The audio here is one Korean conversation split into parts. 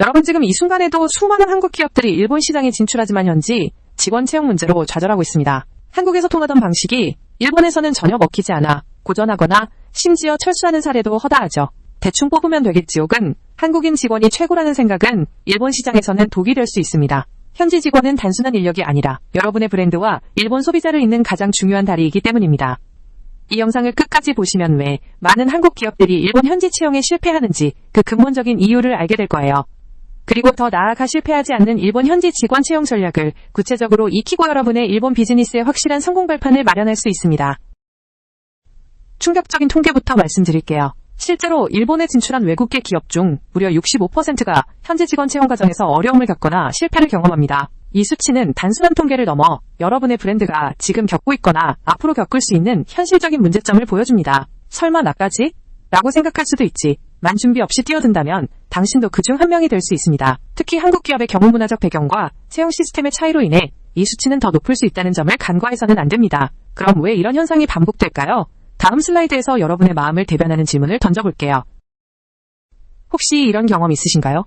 여러분 지금 이 순간에도 수많은 한국 기업들이 일본 시장에 진출하지만 현지 직원 채용 문제로 좌절하고 있습니다. 한국에서 통하던 방식이 일본에서는 전혀 먹히지 않아 고전하거나 심지어 철수하는 사례도 허다하죠. 대충 뽑으면 되겠지 혹은 한국인 직원이 최고라는 생각은 일본 시장에서는 독이 될 수 있습니다. 현지 직원은 단순한 인력이 아니라 여러분의 브랜드와 일본 소비자를 잇는 가장 중요한 다리이기 때문입니다. 이 영상을 끝까지 보시면 왜 많은 한국 기업들이 일본 현지 채용에 실패하는지 그 근본적인 이유를 알게 될 거예요. 그리고 더 나아가 실패하지 않는 일본 현지 직원 채용 전략을 구체적으로 익히고 여러분의 일본 비즈니스에 확실한 성공 발판을 마련할 수 있습니다. 충격적인 통계부터 말씀드릴게요. 실제로 일본에 진출한 외국계 기업 중 무려 65%가 현지 직원 채용 과정에서 어려움을 겪거나 실패를 경험합니다. 이 수치는 단순한 통계를 넘어 여러분의 브랜드가 지금 겪고 있거나 앞으로 겪을 수 있는 현실적인 문제점을 보여줍니다. 설마 나까지? 라고 생각할 수도 있지만 준비 없이 뛰어든다면 당신도 그중 한 명이 될 수 있습니다. 특히 한국 기업의 경우 문화적 배경과 채용 시스템의 차이로 인해 이 수치는 더 높을 수 있다는 점을 간과해서는 안 됩니다. 그럼 왜 이런 현상이 반복될까요? 다음 슬라이드에서 여러분의 마음을 대변하는 질문을 던져볼게요. 혹시 이런 경험 있으신가요?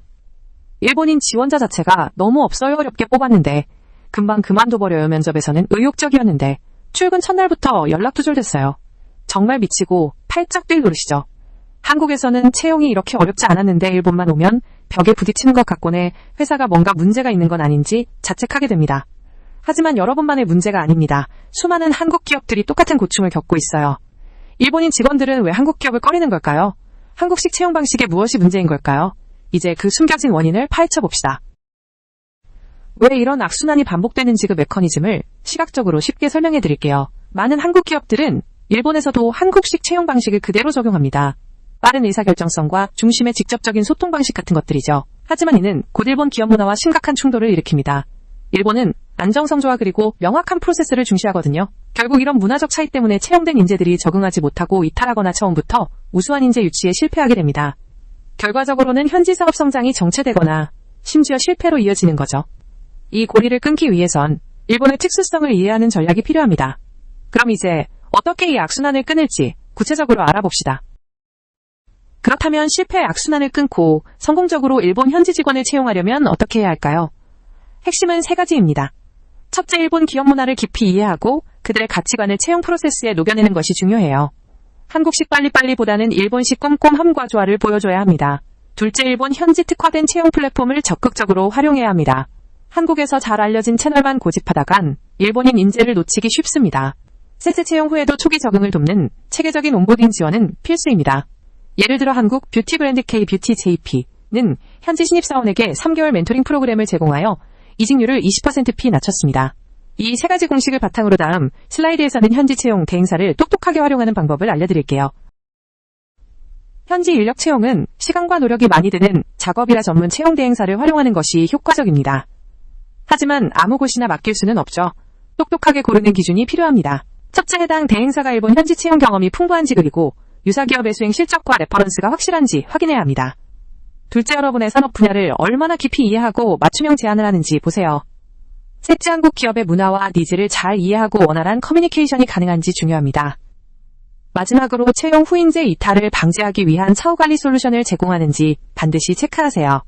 일본인 지원자 자체가 너무 없어요 어렵게 뽑았는데 금방 그만둬버려요. 면접에서는 의욕적이었는데 출근 첫날부터 연락 두절됐어요. 정말 미치고 팔짝 뛸 노릇이죠. 한국에서는 채용이 이렇게 어렵지 않았는데 일본만 오면 벽에 부딪히는 것 같곤 해 회사가 뭔가 문제가 있는 건 아닌지 자책하게 됩니다. 하지만 여러분만의 문제가 아닙니다. 수많은 한국 기업들이 똑같은 고충을 겪고 있어요. 일본인 직원들은 왜 한국 기업을 꺼리는 걸까요? 한국식 채용 방식에 무엇이 문제인 걸까요? 이제 그 숨겨진 원인을 파헤쳐 봅시다. 왜 이런 악순환이 반복되는지 그 메커니즘을 시각적으로 쉽게 설명해 드릴게요. 많은 한국 기업들은 일본에서도 한국식 채용 방식을 그대로 적용합니다. 빠른 의사결정성과 중심의 직접적인 소통 방식 같은 것들이죠. 하지만 이는 곧 일본 기업 문화와 심각한 충돌을 일으킵니다. 일본은 안정성조화 그리고 명확한 프로세스를 중시하거든요. 결국 이런 문화적 차이 때문에 채용된 인재들이 적응하지 못하고 이탈하거나 처음부터 우수한 인재 유치에 실패하게 됩니다. 결과적으로는 현지 사업 성장이 정체되거나 심지어 실패로 이어지는 거죠. 이 고리를 끊기 위해선 일본의 특수성을 이해하는 전략이 필요합니다. 그럼 이제 어떻게 이 악순환을 끊을지 구체적으로 알아봅시다. 그렇다면 실패의 악순환을 끊고 성공적으로 일본 현지 직원을 채용하려면 어떻게 해야 할까요? 핵심은 세 가지입니다. 첫째, 일본 기업 문화를 깊이 이해하고 그들의 가치관을 채용 프로세스에 녹여내는 것이 중요해요. 한국식 빨리빨리보다는 일본식 꼼꼼함과 조화를 보여줘야 합니다. 둘째, 일본 현지 특화된 채용 플랫폼을 적극적으로 활용해야 합니다. 한국에서 잘 알려진 채널만 고집하다간 일본인 인재를 놓치기 쉽습니다. 셋째, 채용 후에도 초기 적응을 돕는 체계적인 온보딩 지원은 필수입니다. 예를 들어 한국 뷰티 브랜드 K-뷰티 JP는 현지 신입사원에게 3개월 멘토링 프로그램을 제공하여 이직률을 20%피 낮췄습니다. 이 세 가지 공식을 바탕으로 다음 슬라이드에서는 현지 채용 대행사를 똑똑하게 활용하는 방법을 알려드릴게요. 현지 인력 채용은 시간과 노력이 많이 드는 작업이라 전문 채용 대행사를 활용하는 것이 효과적입니다. 하지만 아무 곳이나 맡길 수는 없죠. 똑똑하게 고르는 기준이 필요합니다. 첫째, 해당 대행사가 일본 현지 채용 경험이 풍부한지 그리고 유사기업의 수행 실적과 레퍼런스가 확실한지 확인해야 합니다. 둘째, 여러분의 산업 분야를 얼마나 깊이 이해하고 맞춤형 제안을 하는지 보세요. 셋째, 한국 기업의 문화와 니즈를 잘 이해하고 원활한 커뮤니케이션이 가능한지 중요합니다. 마지막으로 채용 후 인재 이탈을 방지하기 위한 차후관리 솔루션을 제공하는지 반드시 체크하세요.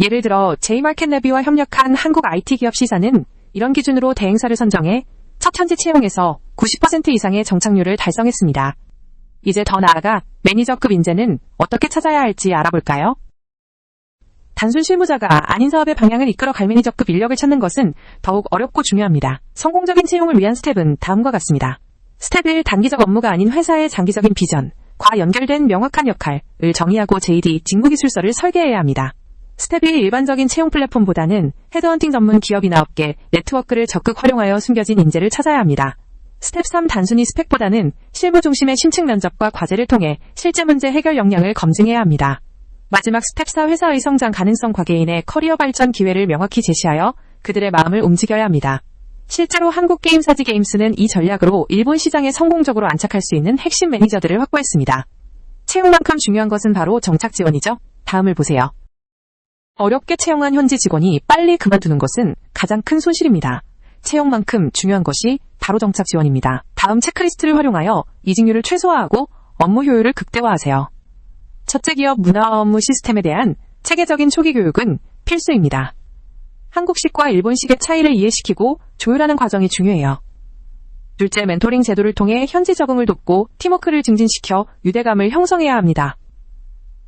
예를 들어 J마켓나비와 협력한 한국 IT 기업 시사는 이런 기준으로 대행사를 선정해 첫 현지 채용에서 90% 이상의 정착률을 달성했습니다. 이제 더 나아가 매니저급 인재는 어떻게 찾아야 할지 알아볼까요? 단순 실무자가 아닌 사업의 방향을 이끌어갈 매니저급 인력을 찾는 것은 더욱 어렵고 중요합니다. 성공적인 채용을 위한 스텝은 다음과 같습니다. 스텝 1. 단기적 업무가 아닌 회사의 장기적인 비전과 연결된 명확한 역할을 정의하고 JD 직무기술서를 설계해야 합니다. 스텝 2. 일반적인 채용 플랫폼보다는 헤드헌팅 전문 기업이나 업계, 네트워크를 적극 활용하여 숨겨진 인재를 찾아야 합니다. 스텝 3. 단순히 스펙보다는 실무 중심의 심층 면접과 과제를 통해 실제 문제 해결 역량을 검증해야 합니다. 마지막 스텝 4. 회사의 성장 가능성과 개인의 커리어 발전 기회를 명확히 제시하여 그들의 마음을 움직여야 합니다. 실제로 한국게임사지게임스는 이 전략으로 일본 시장에 성공적으로 안착할 수 있는 핵심 매니저들을 확보했습니다. 채용만큼 중요한 것은 바로 정착 지원이죠. 다음을 보세요. 어렵게 채용한 현지 직원이 빨리 그만두는 것은 가장 큰 손실입니다. 채용만큼 중요한 것이 바로 정착 지원입니다. 다음 체크리스트를 활용하여 이직률을 최소화하고 업무 효율을 극대화하세요. 첫째, 기업 문화와 업무 시스템에 대한 체계적인 초기 교육은 필수입니다. 한국식과 일본식의 차이를 이해시키고 조율하는 과정이 중요해요. 둘째, 멘토링 제도를 통해 현지 적응을 돕고 팀워크를 증진시켜 유대감을 형성해야 합니다.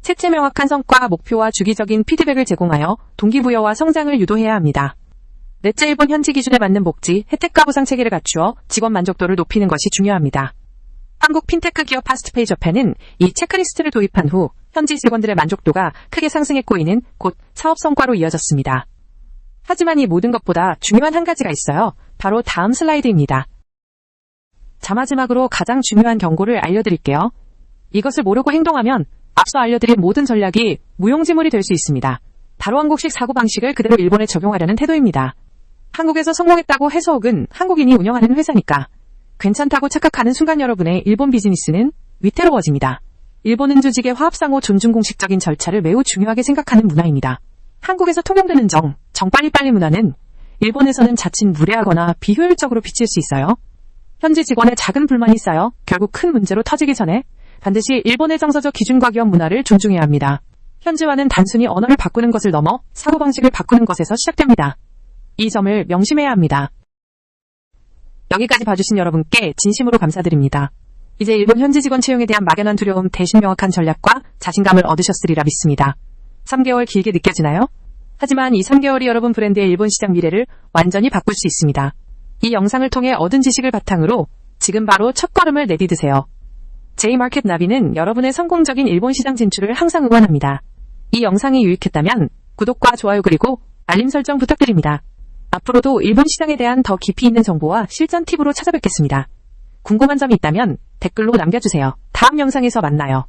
셋째, 명확한 성과, 목표와 주기적인 피드백을 제공하여 동기부여와 성장을 유도해야 합니다. 넷째, 일본 현지 기준에 맞는 복지, 혜택과 보상 체계를 갖추어 직원 만족도를 높이는 것이 중요합니다. 한국 핀테크 기업 파스트페이 저팬은 이 체크리스트를 도입한 후 현지 직원들의 만족도가 크게 상승했고 이는 곧 사업 성과로 이어졌습니다. 하지만 이 모든 것보다 중요한 한 가지가 있어요. 바로 다음 슬라이드입니다. 자, 마지막으로 가장 중요한 경고를 알려드릴게요. 이것을 모르고 행동하면 앞서 알려드린 모든 전략이 무용지물이 될 수 있습니다. 바로 한국식 사고방식을 그대로 일본에 적용하려는 태도입니다. 한국에서 성공했다고 해서 혹은 한국인이 운영하는 회사니까 괜찮다고 착각하는 순간 여러분의 일본 비즈니스는 위태로워집니다. 일본은 조직의 화합상호 존중 공식적인 절차를 매우 중요하게 생각하는 문화입니다. 한국에서 통용되는 정 빨리빨리 문화는 일본에서는 자칫 무례하거나 비효율적으로 비칠 수 있어요. 현지 직원의 작은 불만이 쌓여 결국 큰 문제로 터지기 전에 반드시 일본의 정서적 기준과 기업 문화를 존중해야 합니다. 현지화는 단순히 언어를 바꾸는 것을 넘어 사고방식을 바꾸는 것에서 시작됩니다. 이 점을 명심해야 합니다. 여기까지 봐주신 여러분께 진심으로 감사드립니다. 이제 일본 현지 직원 채용에 대한 막연한 두려움 대신 명확한 전략과 자신감을 얻으셨으리라 믿습니다. 3개월 길게 느껴지나요? 하지만 이 3개월이 여러분 브랜드의 일본 시장 미래를 완전히 바꿀 수 있습니다. 이 영상을 통해 얻은 지식을 바탕으로 지금 바로 첫걸음을 내디드세요. J마켓 나비는 여러분의 성공적인 일본 시장 진출을 항상 응원합니다. 이 영상이 유익했다면 구독과 좋아요 그리고 알림 설정 부탁드립니다. 앞으로도 일본 시장에 대한 더 깊이 있는 정보와 실전 팁으로 찾아뵙겠습니다. 궁금한 점이 있다면 댓글로 남겨주세요. 다음 영상에서 만나요.